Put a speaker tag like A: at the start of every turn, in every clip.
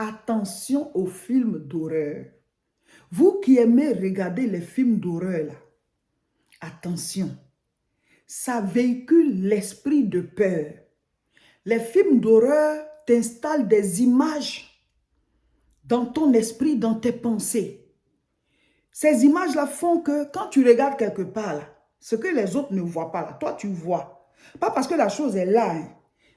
A: Attention aux films d'horreur. Vous qui aimez regarder les films d'horreur, là, attention, ça véhicule l'esprit de peur. Les films d'horreur t'installent des images dans ton esprit, dans tes pensées. Ces images-là font que quand tu regardes quelque part, là, ce que les autres ne voient pas, là, toi tu vois. Pas parce que la chose est là, hein,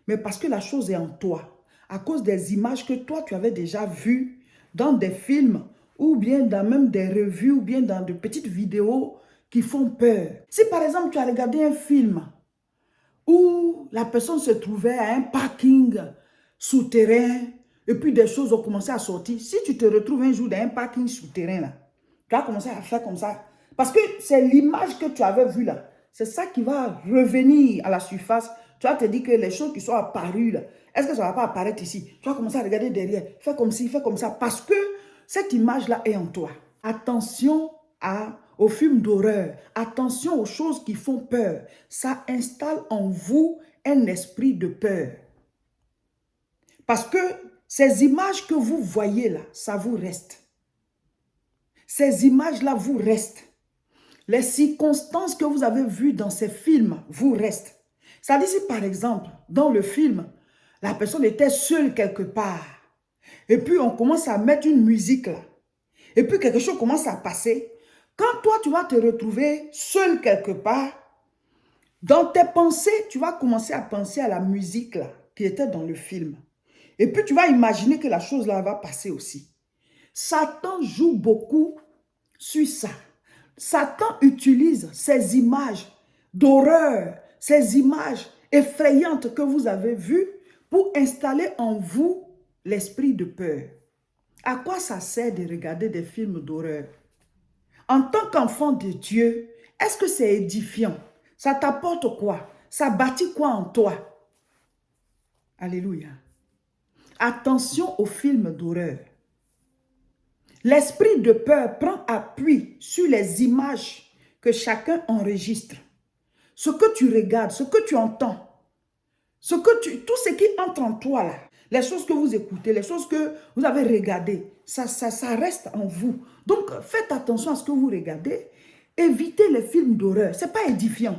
A: mais parce que la chose est en toi. À cause des images que toi tu avais déjà vues dans des films ou bien dans même des revues ou bien dans de petites vidéos qui font peur. Si par exemple tu as regardé un film où la personne se trouvait à un parking souterrain et puis des choses ont commencé à sortir. Si tu te retrouves un jour dans un parking souterrain, là, tu vas commencer à faire comme ça. Parce que c'est l'image que tu avais vue là. C'est ça qui va revenir à la surface. Tu vas te dire que les choses qui sont apparues là, est-ce que ça ne va pas apparaître ici? Tu vas commencer à regarder derrière. Fais comme ci, fais comme ça. Parce que cette image-là est en toi. Attention aux films d'horreur. Attention aux choses qui font peur. Ça installe en vous un esprit de peur. Parce que ces images que vous voyez là, ça vous reste. Ces images-là vous restent. Les circonstances que vous avez vues dans ces films vous restent. Ça dit si par exemple, dans le film, la personne était seule quelque part. Et puis on commence à mettre une musique là. Et puis quelque chose commence à passer. Quand toi, tu vas te retrouver seul quelque part, dans tes pensées, tu vas commencer à penser à la musique là, qui était dans le film. Et puis tu vas imaginer que la chose là va passer aussi. Satan joue beaucoup sur ça. Satan utilise ces images d'horreur, ces images effrayantes que vous avez vues pour installer en vous l'esprit de peur. À quoi ça sert de regarder des films d'horreur? En tant qu'enfant de Dieu, est-ce que c'est édifiant? Ça t'apporte quoi? Ça bâtit quoi en toi? Alléluia. Attention aux films d'horreur. L'esprit de peur prend appui sur les images que chacun enregistre. Ce que tu regardes, ce que tu entends, tout ce qui entre en toi là, les choses que vous écoutez, les choses que vous avez regardées, ça reste en vous. Donc, faites attention à ce que vous regardez. Évitez les films d'horreur. Ce n'est pas édifiant.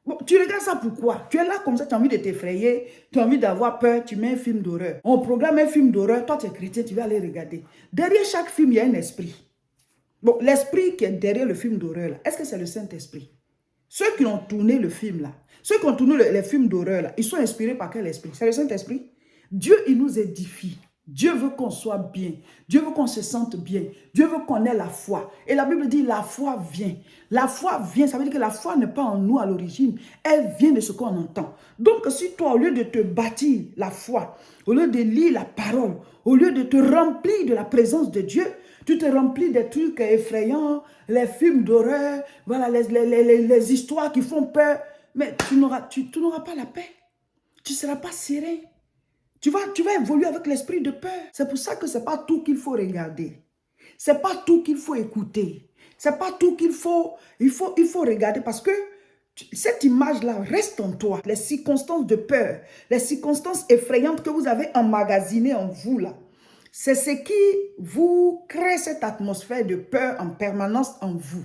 A: Bon, tu regardes ça pourquoi? Tu es là comme ça, tu as envie de t'effrayer, tu as envie d'avoir peur, tu mets un film d'horreur. On programme un film d'horreur, toi tu es chrétien, tu vas aller regarder. Derrière chaque film, il y a un esprit. Bon, l'esprit qui est derrière le film d'horreur, est-ce que c'est le Saint-Esprit? Ceux qui ont tourné le film là, ceux qui ont tourné les films d'horreur là, ils sont inspirés par quel esprit? C'est le Saint-Esprit. Dieu, il nous édifie. Dieu veut qu'on soit bien. Dieu veut qu'on se sente bien. Dieu veut qu'on ait la foi. Et la Bible dit la foi vient. La foi vient, ça veut dire que la foi n'est pas en nous à l'origine. Elle vient de ce qu'on entend. Donc si toi, au lieu de te bâtir la foi, au lieu de lire la parole, au lieu de te remplir de la présence de Dieu, tu te remplis des trucs effrayants, les films d'horreur, voilà, les histoires qui font peur, mais tu n'auras pas la paix. Tu ne seras pas serein. Tu vas évoluer avec l'esprit de peur. C'est pour ça que ce n'est pas tout qu'il faut regarder. Ce n'est pas tout qu'il faut écouter. Ce n'est pas tout qu'il faut, il faut regarder parce que cette image-là reste en toi. Les circonstances de peur, les circonstances effrayantes que vous avez emmagasinées en vous là, c'est ce qui vous crée cette atmosphère de peur en permanence en vous.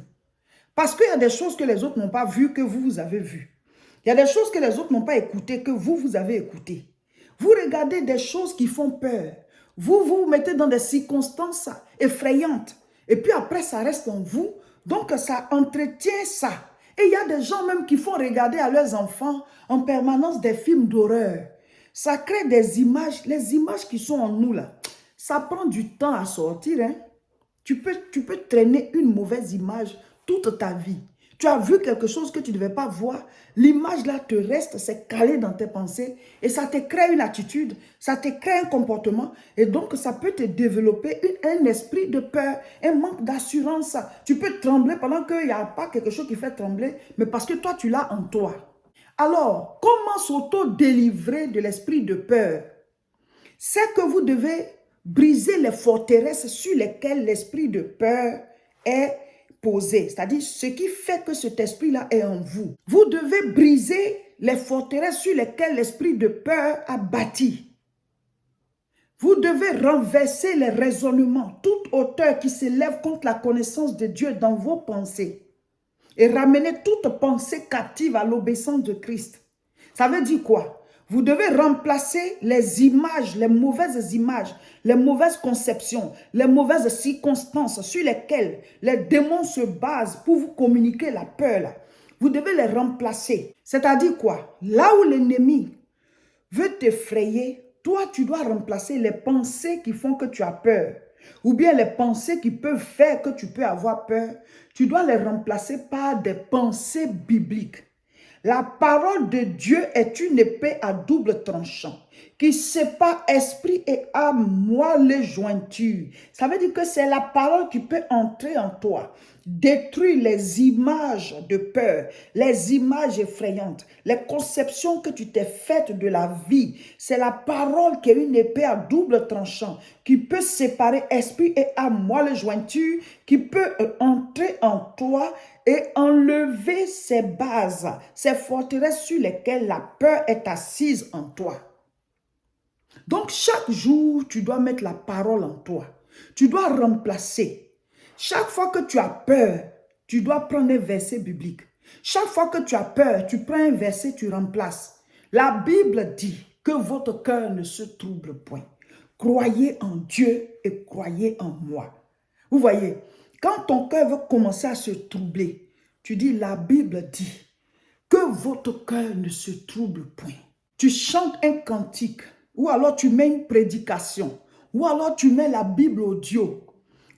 A: Parce qu'il y a des choses que les autres n'ont pas vues que vous avez vues. Il y a des choses que les autres n'ont pas écoutées que vous avez écoutées. Vous regardez des choses qui font peur. Vous vous mettez dans des circonstances effrayantes. Et puis après, ça reste en vous. Donc, ça entretient ça. Et il y a des gens même qui font regarder à leurs enfants en permanence des films d'horreur. Ça crée des images. Les images qui sont en nous, là, ça prend du temps à sortir. Hein? Tu peux traîner une mauvaise image toute ta vie. Tu as vu quelque chose que tu ne devais pas voir. L'image là te reste, c'est calé dans tes pensées. Et ça te crée une attitude, ça te crée un comportement. Et donc, ça peut te développer un esprit de peur, un manque d'assurance. Tu peux trembler pendant qu'il n'y a pas quelque chose qui fait trembler, mais parce que toi, tu l'as en toi. Alors, comment s'auto-délivrer de l'esprit de peur? C'est que vous devez briser les forteresses sur lesquelles l'esprit de peur est posé. C'est-à-dire ce qui fait que cet esprit-là est en vous. Vous devez briser les forteresses sur lesquelles l'esprit de peur a bâti. Vous devez renverser les raisonnements, toute hauteur qui s'élève contre la connaissance de Dieu dans vos pensées et ramener toute pensée captive à l'obéissance de Christ. Ça veut dire quoi? Vous devez remplacer les images, les mauvaises conceptions, les mauvaises circonstances sur lesquelles les démons se basent pour vous communiquer la peur. Là. Vous devez les remplacer. C'est-à-dire quoi? Là où l'ennemi veut t'effrayer, toi, tu dois remplacer les pensées qui font que tu as peur ou bien les pensées qui peuvent faire que tu peux avoir peur. Tu dois les remplacer par des pensées bibliques. La parole de Dieu est une épée à double tranchant qui sépare esprit et âme, moelle et jointure. Ça veut dire que c'est la parole qui peut entrer en toi, détruire les images de peur, les images effrayantes, les conceptions que tu t'es faites de la vie. C'est la parole qui est une épée à double tranchant qui peut séparer esprit et âme, moelle et jointure, qui peut entrer en toi et enlever ces bases, ces forteresses sur lesquelles la peur est assise en toi. Donc, chaque jour, tu dois mettre la parole en toi. Tu dois remplacer. Chaque fois que tu as peur, tu dois prendre un verset biblique. Chaque fois que tu as peur, tu prends un verset, tu remplaces. La Bible dit que votre cœur ne se trouble point. Croyez en Dieu et croyez en moi. Vous voyez, quand ton cœur veut commencer à se troubler, tu dis, la Bible dit que votre cœur ne se trouble point. Tu chantes un cantique, ou alors tu mets une prédication, ou alors tu mets la Bible audio.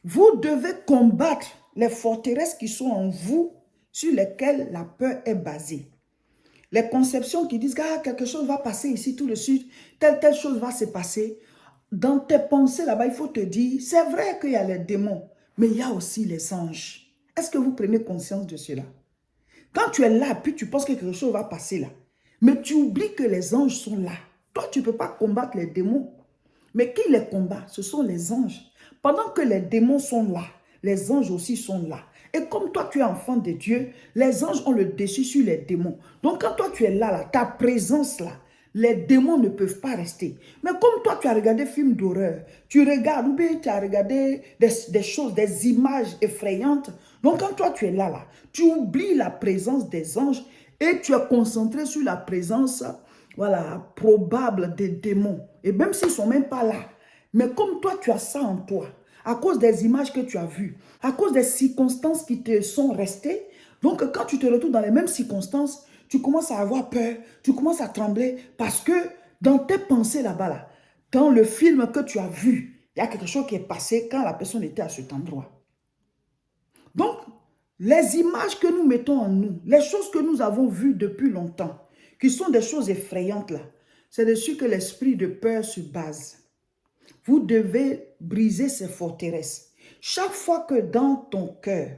A: Vous devez combattre les forteresses qui sont en vous, sur lesquelles la peur est basée. Les conceptions qui disent que quelque chose va passer ici tout de suite, telle chose va se passer. Dans tes pensées là-bas, il faut te dire, c'est vrai qu'il y a les démons, mais il y a aussi les anges. Est-ce que vous prenez conscience de cela? Quand tu es là, puis tu penses que quelque chose va passer là, mais tu oublies que les anges sont là. Toi, tu ne peux pas combattre les démons. Mais qui les combat? Ce sont les anges. Pendant que les démons sont là, les anges aussi sont là. Et comme toi, tu es enfant de Dieu, les anges ont le dessus sur les démons. Donc, quand toi, tu es là, ta présence là, les démons ne peuvent pas rester. Mais comme toi, tu as regardé des films d'horreur, tu regardes ou bien tu as regardé des choses, des images effrayantes. Donc, quand toi, tu es là, tu oublies la présence des anges et tu es concentré sur la présence, voilà, probable des démons. Et même s'ils ne sont même pas là. Mais comme toi, tu as ça en toi, à cause des images que tu as vues, à cause des circonstances qui te sont restées, donc quand tu te retrouves dans les mêmes circonstances, tu commences à avoir peur, tu commences à trembler parce que dans tes pensées là-bas, dans le film que tu as vu, il y a quelque chose qui est passé quand la personne était à cet endroit. Donc, les images que nous mettons en nous, les choses que nous avons vues depuis longtemps, qui sont des choses effrayantes là, c'est dessus que l'esprit de peur se base. Vous devez briser ces forteresses. Chaque fois que dans ton cœur,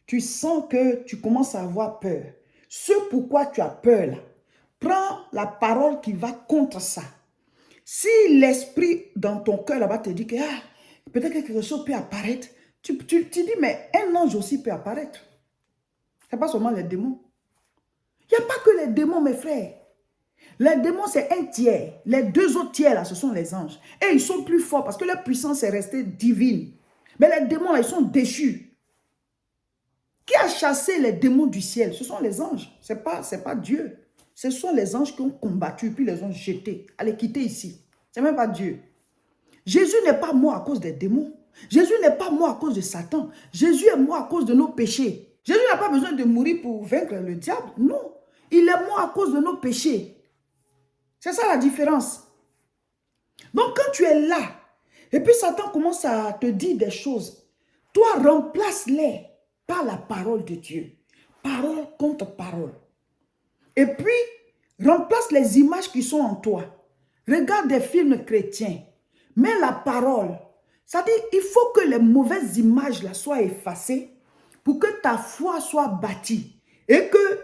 A: tu sens que tu commences à avoir peur, ce pourquoi tu as peur là, prends la parole qui va contre ça. Si l'esprit dans ton cœur là-bas te dit que peut-être que quelque chose peut apparaître, tu dis, mais un ange aussi peut apparaître. Ce n'est pas seulement les démons. Il n'y a pas que les démons, mes frères. Les démons, c'est un tiers. Les deux autres tiers, là, ce sont les anges. Et ils sont plus forts parce que leur puissance est restée divine. Mais les démons, là, ils sont déchus. Qui a chassé les démons du ciel? Ce sont les anges. Ce n'est pas Dieu. Ce sont les anges qui ont combattu, puis les ont jetés. Allez, quittez ici. Ce n'est même pas Dieu. Jésus n'est pas mort à cause des démons. Jésus n'est pas mort à cause de Satan. Jésus est mort à cause de nos péchés. Jésus n'a pas besoin de mourir pour vaincre le diable. Non. Il est mort à cause de nos péchés. C'est ça la différence. Donc quand tu es là, et puis Satan commence à te dire des choses, toi remplace-les par la parole de Dieu. Parole contre parole. Et puis, remplace les images qui sont en toi. Regarde des films chrétiens. Mets la parole. C'est-à-dire, il faut que les mauvaises images là soient effacées pour que ta foi soit bâtie et que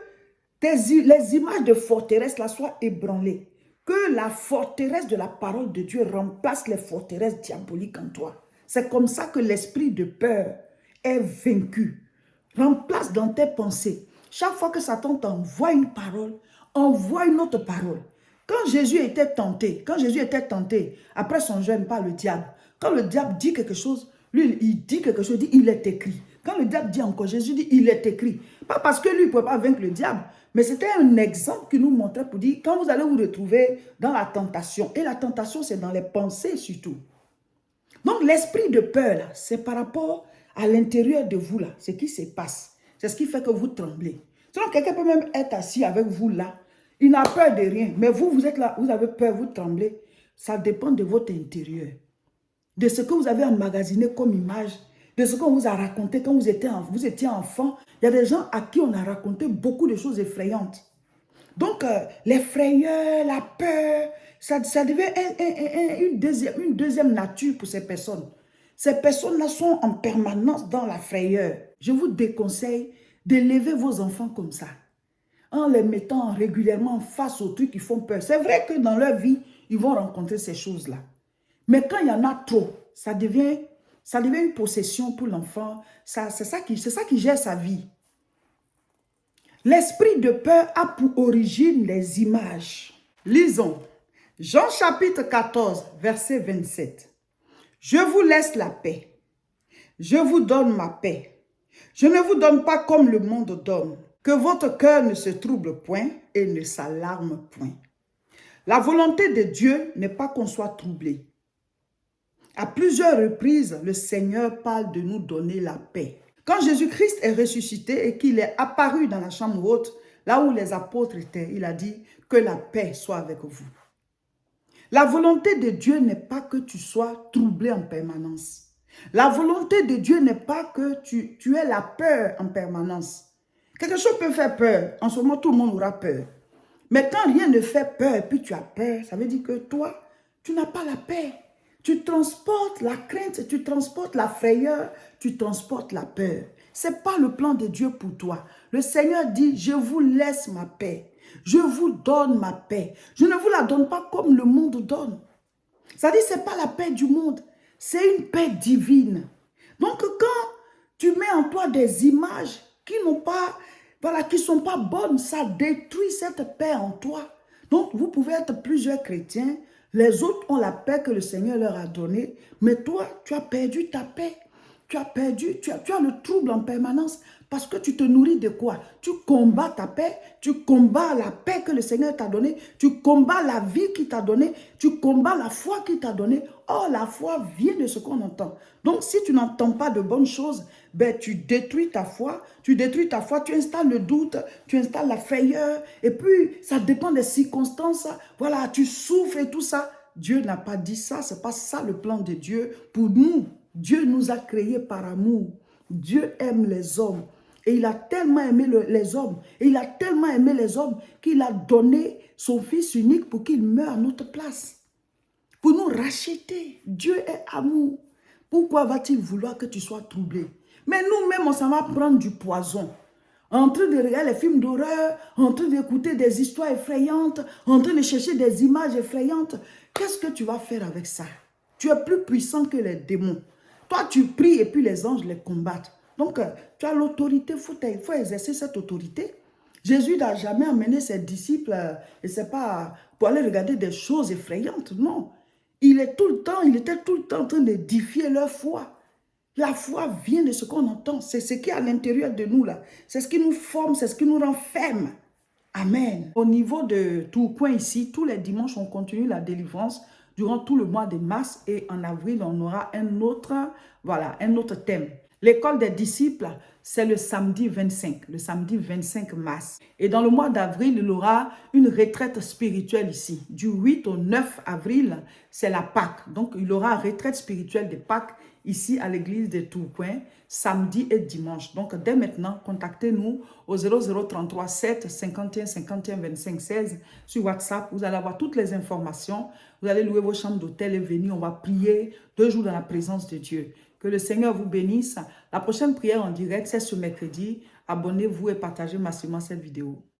A: les images de forteresse là soient ébranlées. Que la forteresse de la parole de Dieu remplace les forteresses diaboliques en toi. C'est comme ça que l'esprit de peur est vaincu. Remplace dans tes pensées. Chaque fois que Satan t'envoie une parole, envoie une autre parole. Quand Jésus était tenté, après son jeûne par le diable, quand le diable dit quelque chose, lui, il dit quelque chose, il dit, il est écrit. Quand le diable dit encore, Jésus dit, il est écrit. Pas parce que lui, il ne pouvait pas vaincre le diable, mais c'était un exemple qu'il nous montrait pour dire, quand vous allez vous retrouver dans la tentation, et la tentation, c'est dans les pensées surtout. Donc, l'esprit de peur, c'est par rapport à l'intérieur de vous, là, ce qui se passe. C'est ce qui fait que vous tremblez. Sinon, quelqu'un peut même être assis avec vous, là. Il n'a peur de rien. Mais vous, vous êtes là, vous avez peur, vous tremblez. Ça dépend de votre intérieur. De ce que vous avez emmagasiné comme image. De ce qu'on vous a raconté quand vous étiez enfant. Il y a des gens à qui on a raconté beaucoup de choses effrayantes. Donc, les frayeurs, la peur, ça devient une deuxième nature pour ces personnes. Ces personnes-là sont en permanence dans la frayeur. Je vous déconseille d'élever vos enfants comme ça, en les mettant régulièrement face aux trucs qui font peur. C'est vrai que dans leur vie, ils vont rencontrer ces choses-là. Mais quand il y en a trop, ça devient une possession pour l'enfant. C'est ça qui gère sa vie. L'esprit de peur a pour origine les images. Lisons. Jean chapitre 14, verset 27. Je vous laisse la paix. Je vous donne ma paix. Je ne vous donne pas comme le monde donne. Que votre cœur ne se trouble point et ne s'alarme point. La volonté de Dieu n'est pas qu'on soit troublé. À plusieurs reprises, le Seigneur parle de nous donner la paix. Quand Jésus-Christ est ressuscité et qu'il est apparu dans la chambre haute, là où les apôtres étaient, il a dit que la paix soit avec vous. La volonté de Dieu n'est pas que tu sois troublé en permanence. La volonté de Dieu n'est pas que tu aies la peur en permanence. Quelque chose peut faire peur. En ce moment, tout le monde aura peur. Mais quand rien ne fait peur et puis tu as peur, ça veut dire que toi, tu n'as pas la paix. Tu transportes la crainte, tu transportes la frayeur, tu transportes la peur. Ce n'est pas le plan de Dieu pour toi. Le Seigneur dit, je vous laisse ma paix. Je vous donne ma paix. Je ne vous la donne pas comme le monde donne. Ça dit, ce n'est pas la paix du monde. C'est une paix divine. Donc, quand tu mets en toi des images qui n'ont pas, voilà, qui ne sont pas bonnes, ça détruit cette paix en toi. Donc, vous pouvez être plusieurs chrétiens. Les autres ont la paix que le Seigneur leur a donnée, mais toi, tu as perdu ta paix. Tu as le trouble en permanence parce que tu te nourris de quoi? Tu combats ta paix, tu combats la paix que le Seigneur t'a donnée, tu combats la vie qu'il t'a donnée, tu combats la foi qu'il t'a donnée. Or, la foi vient de ce qu'on entend. Donc, si tu n'entends pas de bonnes choses, ben, tu détruis ta foi, tu installes le doute, tu installes la frayeur, et puis ça dépend des circonstances. Voilà, tu souffres et tout ça. Dieu n'a pas dit ça, ce n'est pas ça le plan de Dieu pour nous. Dieu nous a créés par amour. Dieu aime les hommes. Et il a tellement aimé les hommes. Et il a tellement aimé les hommes qu'il a donné son Fils unique pour qu'il meure à notre place. Pour nous racheter. Dieu est amour. Pourquoi va-t-il vouloir que tu sois troublé? Mais nous-mêmes, on s'en va prendre du poison. En train de regarder les films d'horreur, en train d'écouter des histoires effrayantes, en train de chercher des images effrayantes. Qu'est-ce que tu vas faire avec ça? Tu es plus puissant que les démons. Toi, tu pries et puis les anges les combattent. Donc, tu as l'autorité, il faut exercer cette autorité. Jésus n'a jamais amené ses disciples, et c'est pas pour aller regarder des choses effrayantes, non. Il était tout le temps en train d'édifier leur foi. La foi vient de ce qu'on entend. C'est ce qui est à l'intérieur de nous là. C'est ce qui nous forme, c'est ce qui nous rend fermes. Amen. Au niveau de Tourcoing ici, tous les dimanches, on continue la délivrance durant tout le mois de mars et en avril, on aura un autre thème. L'école des disciples, c'est le samedi 25 mars. Et dans le mois d'avril, il y aura une retraite spirituelle ici. Du 8 au 9 avril, c'est la Pâque. Donc, il y aura une retraite spirituelle de Pâques ici à l'église de Tourcoing, samedi et dimanche. Donc, dès maintenant, contactez-nous au 0033 7 51 51 25 16 sur WhatsApp. Vous allez avoir toutes les informations. Vous allez louer vos chambres d'hôtel et venir. On va prier 2 jours dans la présence de Dieu. Que le Seigneur vous bénisse. La prochaine prière en direct, c'est ce mercredi. Abonnez-vous et partagez massivement cette vidéo.